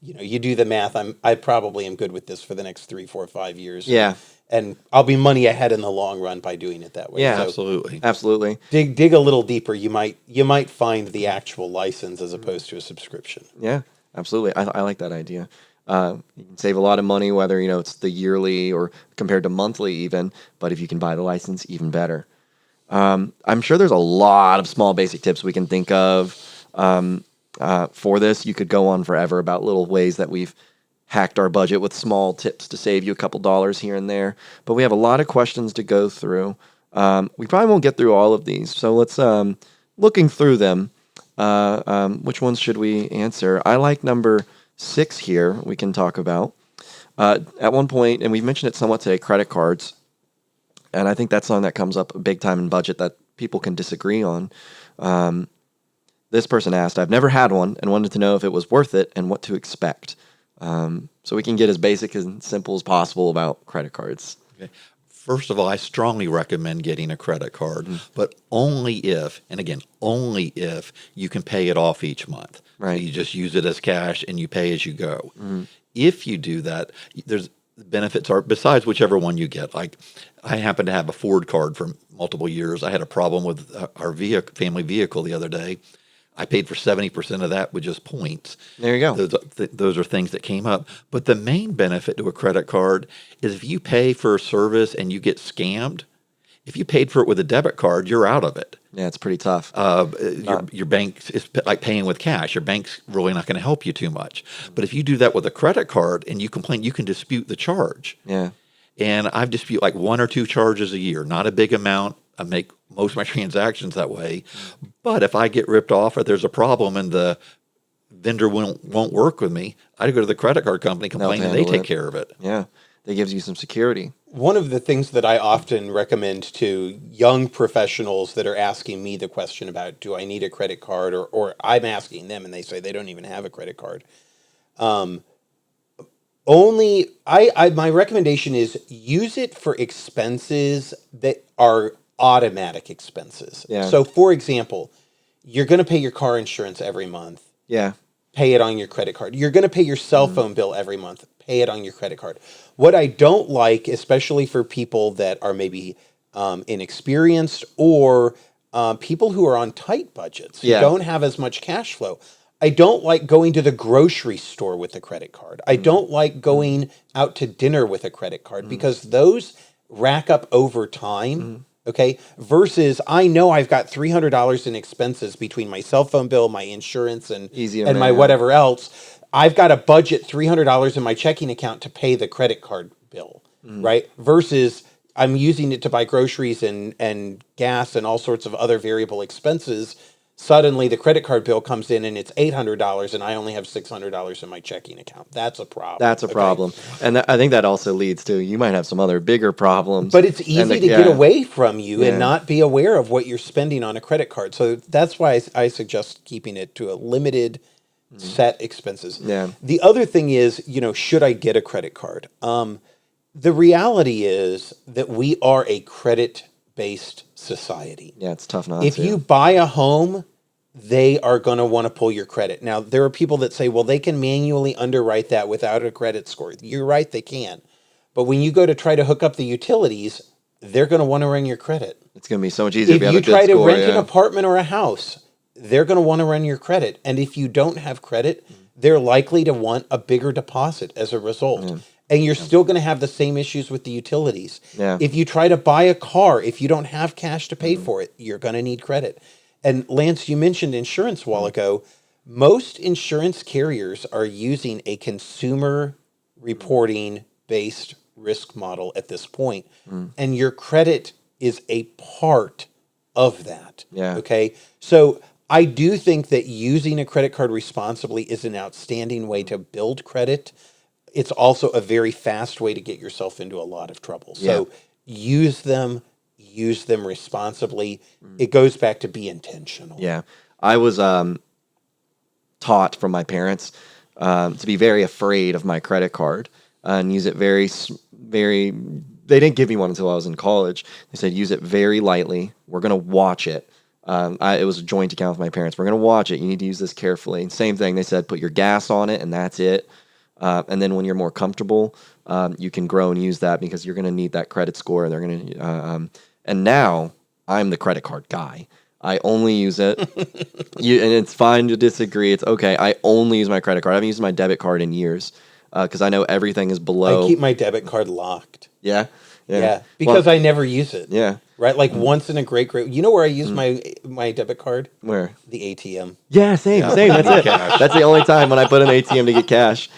you do the math. I probably am good with this for the next 3, 4, 5 years. Yeah. And I'll be money ahead in the long run by doing it that way. Yeah. So Absolutely. Absolutely. dig a little deeper. You might find the actual license as opposed to a subscription. Yeah. Absolutely. I like that idea. You can save a lot of money, whether it's the yearly or compared to monthly even. But if you can buy the license, even better. I'm sure there's a lot of small basic tips we can think of for this. You could go on forever about little ways that we've hacked our budget with small tips to save you a couple dollars here and there. But we have a lot of questions to go through. We probably won't get through all of these. So let's, looking through them, which ones should we answer? I like number 6 here we can talk about. At one point, and we've mentioned it somewhat today, credit cards. And I think that's something that comes up big time in budget that people can disagree on. This person asked, I've never had one and wanted to know if it was worth it and what to expect. So we can get as basic and simple as possible about credit cards. Okay. First of all, I strongly recommend getting a credit card, but only if you can pay it off each month. Right. So you just use it as cash and you pay as you go. If you do that, there's benefits are besides whichever one you get. Like I happen to have a Ford card for multiple years. I had a problem with our family vehicle the other day. I paid for 70% of that with just points. There you go. Those are things that came up. But the main benefit to a credit card is if you pay for a service and you get scammed, if you paid for it with a debit card, you're out of it. Yeah, it's pretty tough. Your bank is like paying with cash. Your bank's really not going to help you too much. But if you do that with a credit card and you complain, you can dispute the charge. Yeah. And I've disputed like 1 or 2 charges a year, not a big amount. I make most of my transactions that way. But if I get ripped off or there's a problem and the vendor won't work with me, I go to the credit card company, complain, and they take care of it. Yeah. That gives you some security. One of the things that I often recommend to young professionals that are asking me the question about, do I need a credit card? Or I'm asking them and they say they don't even have a credit card. My recommendation is use it for expenses that are automatic expenses. Yeah. So for example, you're going to pay your car insurance every month. Yeah. Pay it on your credit card. You're going to pay your cell phone bill every month. Pay it on your credit card. What I don't like, especially for people that are maybe inexperienced or people who are on tight budgets, who don't have as much cash flow, I don't like going to the grocery store with a credit card. I don't like going out to dinner with a credit card because those rack up over time. Okay. Versus I know I've got $300 in expenses between my cell phone bill, my insurance, Easy to and my manage. whatever else. I've got to budget $300 in my checking account to pay the credit card bill, right? Versus I'm using it to buy groceries and gas and all sorts of other variable expenses. Suddenly the credit card bill comes in and it's $800 and I only have $600 in my checking account. That's a problem. That's a okay? problem. And I think that also leads to you might have some other bigger problems. But it's easy to get away from you Yeah. and not be aware of what you're spending on a credit card. So that's why I suggest keeping it to a limited set expenses. Yeah. The other thing is, should I get a credit card? The reality is that we are a credit-based society. Yeah, it's tough not If to. you buy a home, they are going to want to pull your credit. Now, there are people that say, well, they can manually underwrite that without a credit score. You're right, they can. But when you go to try to hook up the utilities, they're going to want to run your credit. It's going to be so much easier if If you you have a good try to score, rent yeah. an apartment or a house, they're going to want to run your credit. And if you don't have credit, they're likely to want a bigger deposit as a result. And you're still going to have the same issues with the utilities. Yeah. If you try to buy a car, if you don't have cash to pay for it, you're going to need credit. And Lance, you mentioned insurance a while ago. Most insurance carriers are using a consumer reporting based risk model at this point. And your credit is a part of that. Yeah. Okay. So I do think that using a credit card responsibly is an outstanding way to build credit. It's also a very fast way to get yourself into a lot of trouble. So use them responsibly. It goes back to be intentional. Yeah. I was taught from my parents to be very afraid of my credit card and use it very. They didn't give me one until I was in college. They said, use it very lightly. We're going to watch it. It was a joint account with my parents. We're going to watch it. You need to use this carefully. Same thing. They said, put your gas on it and that's it. And then when you're more comfortable, you can grow and use that because you're going to need that credit score. They're going to, and now I'm the credit card guy. I only use it. And it's fine to disagree. It's okay. I only use my credit card. I haven't used my debit card in years because I know everything is below. I keep my debit card locked. Yeah. Because I never use it. Yeah. Right? Like once in a great, you know where I use my debit card? Where? The ATM. Yeah, same. That's it. That's the only time when I put an ATM to get cash.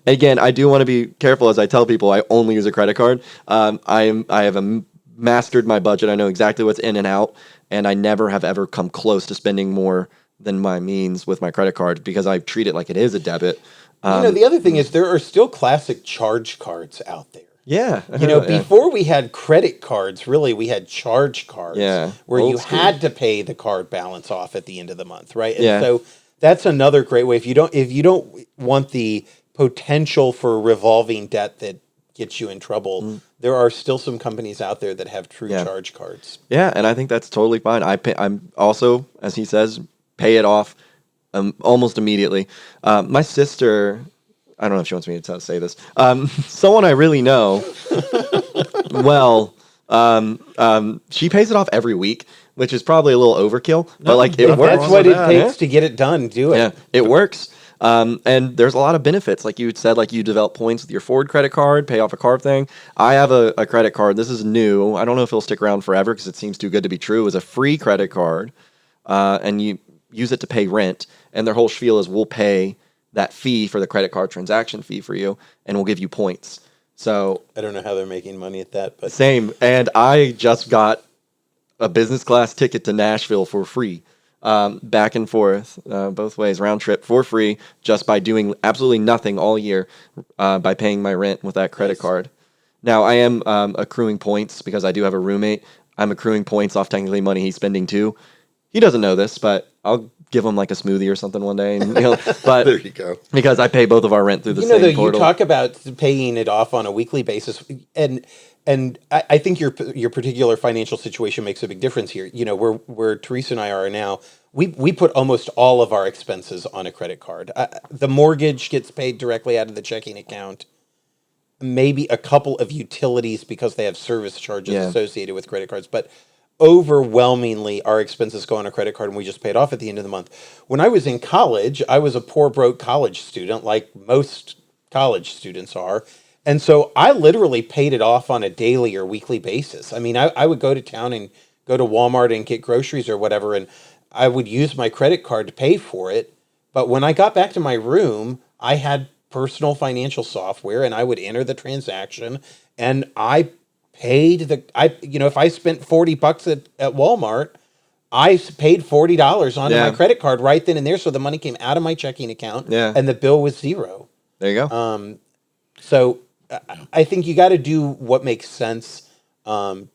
Again, I do want to be careful as I tell people I only use a credit card. I have mastered my budget. I know exactly what's in and out, and I never have ever come close to spending more than my means with my credit card because I treat it like it is a debit. The other thing is there are still classic charge cards out there. Yeah. Before we had credit cards, really, we had charge cards where Old you school. had to pay the card balance off at the end of the month, right? And Yeah. so that's another great way. If you don't want the potential for revolving debt that gets you in trouble, there are still some companies out there that have true charge cards. Yeah, and I think that's totally fine. I'm also, as he says, pay it off almost immediately. My sister, I don't know if she wants me to say this. Someone I really know, well, she pays it off every week, which is probably a little overkill, but like it If works. that's what it takes to get it done, do it. Yeah, it works. And there's a lot of benefits. Like you said, like you develop points with your Ford credit card, pay off a car thing. I have a credit card. This is new. I don't know if it'll stick around forever because it seems too good to be true. It was a free credit card, and you use it to pay rent. And their whole spiel is we'll pay that fee for the credit card transaction fee for you, and we'll give you points. So I don't know how they're making money at that, but same. And I just got a business class ticket to Nashville for free. Back and forth, both ways, round trip for free, just by doing absolutely nothing all year, by paying my rent with that credit card. Now I am accruing points because I do have a roommate. I'm accruing points off technically money he's spending too. He doesn't know this, but I'll give him like a smoothie or something one day. And, but There you go. Because I pay both of our rent through the same though, portal. you talk about paying it off on a weekly basis, and I think your particular financial situation makes a big difference here. Where Teresa and I are now, we put almost all of our expenses on a credit card. The mortgage gets paid directly out of the checking account. Maybe a couple of utilities because they have service charges associated with credit cards, but overwhelmingly our expenses go on a credit card and we just pay it off at the end of the month. When I was in college, I was a poor, broke college student, like most college students are. And so I literally paid it off on a daily or weekly basis. I mean, I would go to town and go to Walmart and get groceries or whatever, and I would use my credit card to pay for it. But when I got back to my room, I had personal financial software and I would enter the transaction and I paid if I spent $40 at Walmart, I paid $40 onto my credit card right then and there. So the money came out of my checking account and the bill was zero. There you go. So I think you got to do what makes sense to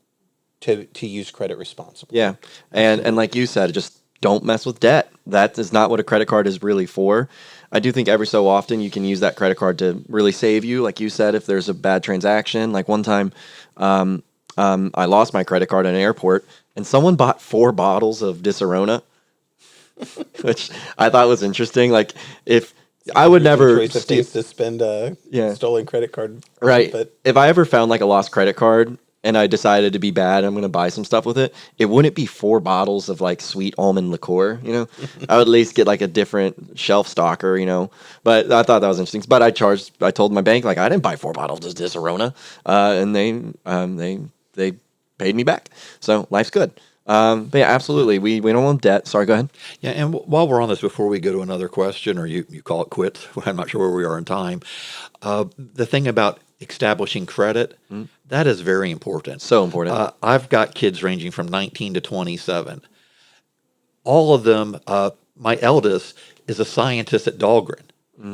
use credit responsibly. Yeah. And like you said, just don't mess with debt. That is not what a credit card is really for. I do think every so often you can use that credit card to really save you. Like you said, if there's a bad transaction, like one time I lost my credit card at an airport and someone bought 4 bottles of Disaronno, which I thought was interesting. Like if I would never to spend a stolen credit card. Right. But if I ever found like a lost credit card and I decided to be bad, I'm going to buy some stuff with it, it wouldn't be 4 bottles of like sweet almond liqueur, you know? I would at least get like a different shelf stocker, you know? But I thought that was interesting. But I told my bank, like, I didn't buy 4 bottles of Disaronno. And they paid me back. So life's good. But yeah, absolutely. We don't want debt. Sorry, go ahead. Yeah, and while we're on this, before we go to another question, or you call it quits, I'm not sure where we are in time, the thing about establishing credit, that is very important. So important. I've got kids ranging from 19 to 27. All of them, my eldest is a scientist at Dahlgren.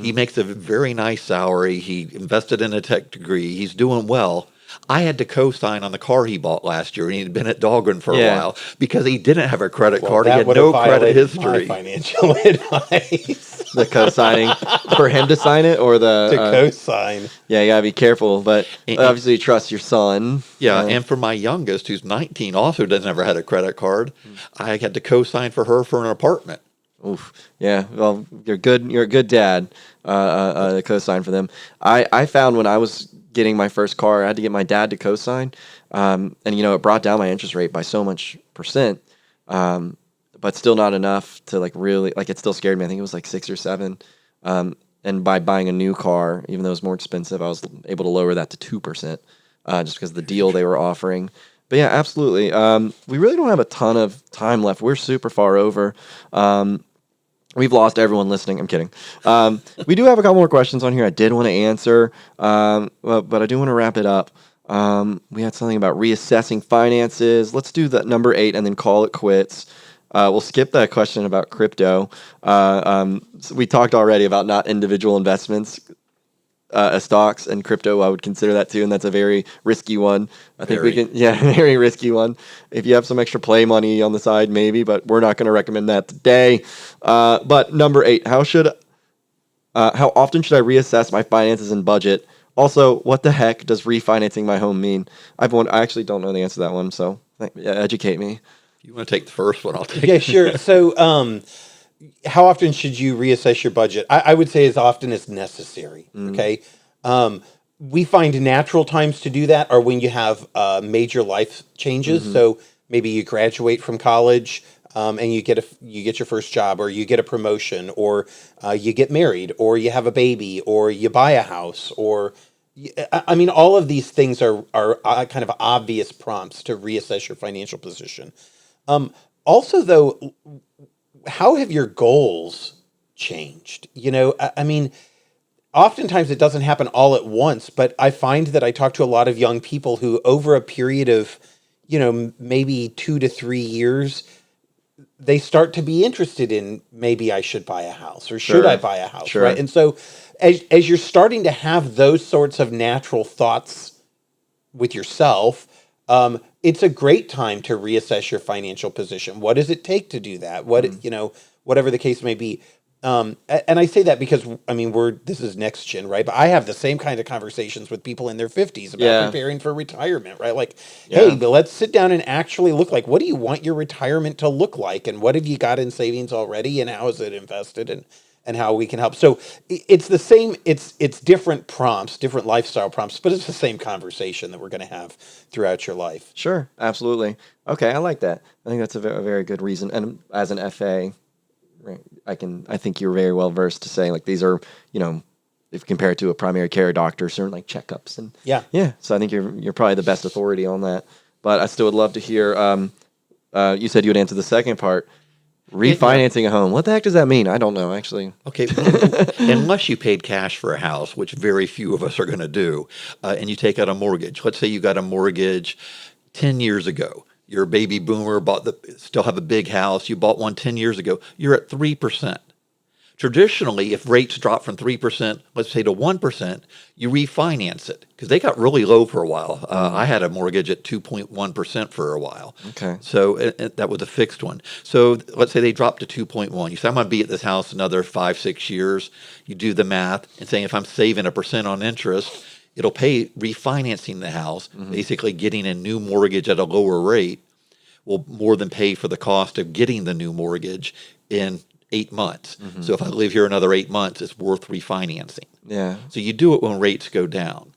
He makes a very nice salary. He invested in a tech degree. He's doing well. I had to co-sign on the car he bought last year, and he'd been at Dahlgren for a while because he didn't have a credit card. He had no credit history. My financial advice. The co-signing for him to sign it, or the to co-sign. Yeah, you gotta be careful, but obviously you trust your son. Yeah, and for my youngest, who's 19, also never had a credit card, I had to co-sign for her for an apartment. Oof. Yeah. Well, you're good. You're a good dad. Co-sign for them. I found when I was getting my first car, I had to get my dad to co-sign, and it brought down my interest rate by so much percent, but still not enough to like really like. It still scared me. I think it was like 6 or 7. And by buying a new car, even though it was more expensive, I was able to lower that to 2%, just because of the deal they were offering. But yeah, absolutely. We really don't have a ton of time left. We're super far over. We've lost everyone listening. I'm kidding. We do have a couple more questions on here I did want to answer, but I do want to wrap it up. We had something about reassessing finances. Let's do that number 8 and then call it quits. We'll skip that question about crypto. So we talked already about not individual investments. Stocks and crypto, I would consider that too, and that's a very risky one. I think we can, very risky one. If you have some extra play money on the side, maybe, but we're not going to recommend that today. But number 8, how often should I reassess my finances and budget? Also, what the heck does refinancing my home mean? I actually don't know the answer to that one, so educate me. If you want to take the first one, I'll take it. Yeah, sure. So, how often should you reassess your budget? I would say as often as necessary. Okay. We find natural times to do that are when you have major life changes. So maybe you graduate from college and you get your first job, or you get a promotion, or you get married, or you have a baby, or you buy a house, or I mean, all of these things are kind of obvious prompts to reassess your financial position. Also, though, how have your goals changed? I mean, oftentimes it doesn't happen all at once, but I find that I talk to a lot of young people who, over a period of, maybe 2 to 3 years, they start to be interested in, maybe I should buy a house, or should I buy a house, right? And so as you're starting to have those sorts of natural thoughts with yourself, it's a great time to reassess your financial position. What does it take to do that? Whatever the case may be. And I say that because, I mean, this is next gen, right? But I have the same kind of conversations with people in their 50s about preparing for retirement, right? Like, hey, but let's sit down and actually look like, what do you want your retirement to look like? And what have you got in savings already? And how is it invested? And and how we can help. So it's the same. It's different prompts, different lifestyle prompts, but it's the same conversation that we're going to have throughout your life. Sure, absolutely. Okay, I like that. I think that's a very good reason. And as an FA, right, I think you're very well versed to say like these are, if compared to a primary care doctor, certain like checkups and yeah. So I think you're probably the best authority on that. But I still would love to hear. You said you would answer the second part. Refinancing a home. What the heck does that mean? I don't know, actually. Okay, unless you paid cash for a house, which very few of us are going to do, and you take out a mortgage. Let's say you got a mortgage 10 years ago. You're a baby boomer, still have a big house. You bought one 10 years ago. You're at 3%. Traditionally, if rates drop from 3%, let's say to 1%, you refinance it because they got really low for a while. I had a mortgage at 2.1% for a while. Okay. So that was a fixed one. So let's say they dropped to 2.1. You say, I'm going to be at this house another 5-6 years. You do the math and saying if I'm saving 1% on interest, it'll pay refinancing the house, basically getting a new mortgage at a lower rate will more than pay for the cost of getting the new mortgage in 8 months. So if I live here another 8 months, it's worth refinancing. Yeah. So you do it when rates go down.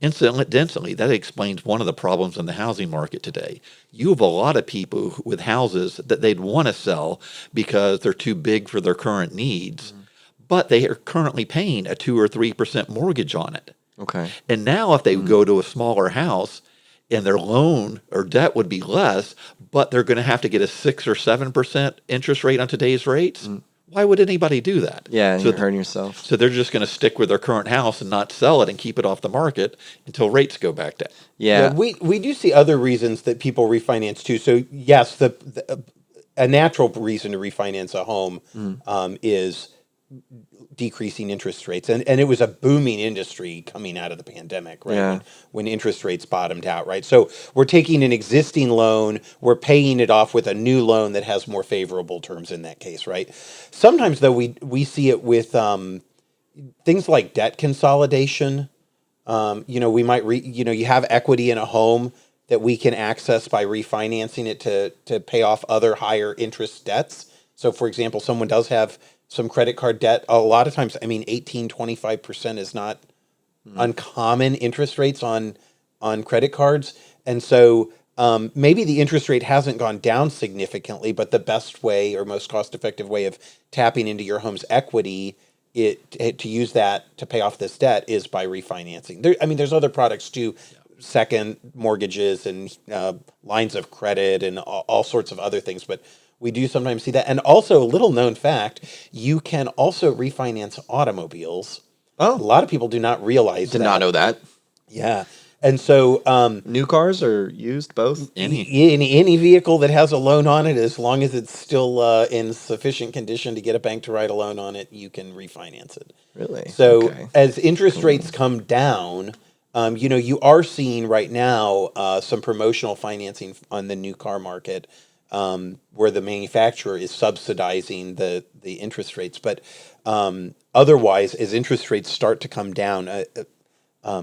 Incidentally, that explains one of the problems in the housing market today. You have a lot of people with houses that they'd want to sell because they're too big for their current needs, but they are currently paying a 2 or 3% mortgage on it. Okay. And now if they go to a smaller house and their loan or debt would be less, but they're going to have to get a 6 or 7% interest rate on today's rates, why would anybody do that? Yeah, so you're hurting yourself. So they're just going to stick with their current house and not sell it and keep it off the market until rates go back down. Yeah. We do see other reasons that people refinance too. So yes, a natural reason to refinance a home is decreasing interest rates. And it was a booming industry coming out of the pandemic, right? Yeah. When interest rates bottomed out, right? So we're taking an existing loan, we're paying it off with a new loan that has more favorable terms in that case, right? Sometimes though we see it with things like debt consolidation. We might you have equity in a home that we can access by refinancing it to pay off other higher interest debts. So for example, someone does have some credit card debt. A lot of times, 25% is not uncommon interest rates on credit cards. And so maybe the interest rate hasn't gone down significantly, but the best way or most cost-effective way of tapping into your home's equity to use that to pay off this debt is by refinancing. There's other products too, second mortgages and lines of credit and all sorts of other things, but we do sometimes see that. And also, a little known fact, you can also refinance automobiles. Oh. A lot of people do not realize that. Did not know that. Yeah. And so New cars or used, both? any vehicle that has a loan on it, as long as it's still in sufficient condition to get a bank to write a loan on it, you can refinance it. Really? So Okay. as interest rates come down, you are seeing right now some promotional financing on the new car market, where the manufacturer is subsidizing the interest rates. But otherwise, as interest rates start to come down,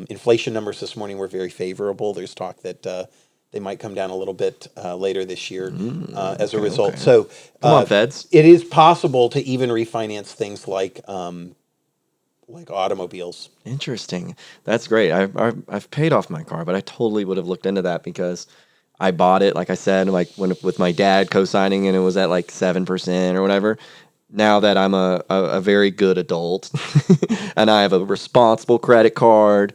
inflation numbers this morning were very favorable. There's talk that they might come down a little bit later this year as a result. Okay. So Come on, Feds. it is possible to even refinance things like automobiles. Interesting. That's great. I've paid off my car, but I totally would have looked into that because I bought it, like I said, like with my dad co-signing, and it was at like 7% or whatever. Now that I'm a very good adult and I have a responsible credit card,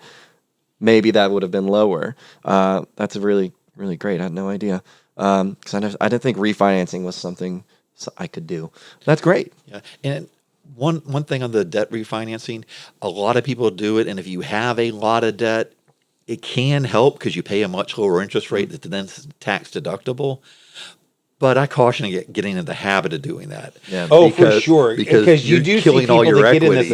maybe that would have been lower. That's a really, really great. I had no idea. Because I didn't think refinancing was something I could do. That's great. Yeah. And one thing on the debt refinancing, a lot of people do it. And if you have a lot of debt, it can help because you pay a much lower interest rate that's then tax deductible. But I caution getting in the habit of doing that. Yeah. Oh, for sure. Because you you're do killing see people all your that get in equity.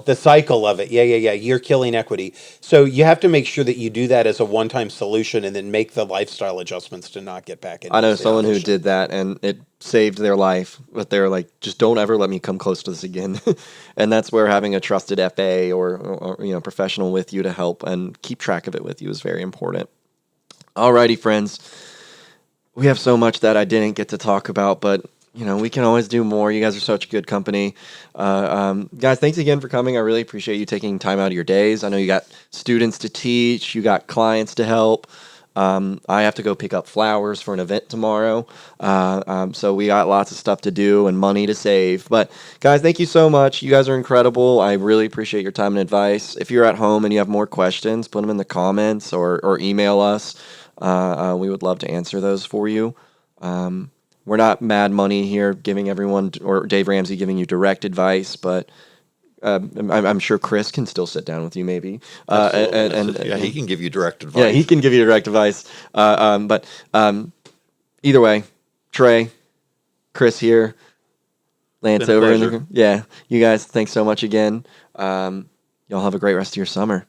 the cycle of it. Yeah. You're killing equity. So you have to make sure that you do that as a one-time solution and then make the lifestyle adjustments to not get back into I know the someone who situation. did that and it saved their life, but they're like, just don't ever let me come close to this again. And that's where having a trusted FA or professional with you to help and keep track of it with you is very important. Alrighty, friends. We have so much that I didn't get to talk about, but we can always do more. You guys are such good company. Guys, thanks again for coming. I really appreciate you taking time out of your days. I know you got students to teach, you got clients to help. I have to go pick up flowers for an event tomorrow. So we got lots of stuff to do and money to save. But guys, thank you so much. You guys are incredible. I really appreciate your time and advice. If you're at home and you have more questions, put them in the comments or email us. We would love to answer those for you. We're not Mad Money here giving everyone, or Dave Ramsey giving you direct advice, but I'm sure Chris can still sit down with you, maybe. Yeah, he can give you direct advice. Yeah, he can give you direct advice. But either way, Trey, Chris here, Lance Been a over in pleasure. the, yeah. You guys, thanks so much again. Y'all have a great rest of your summer.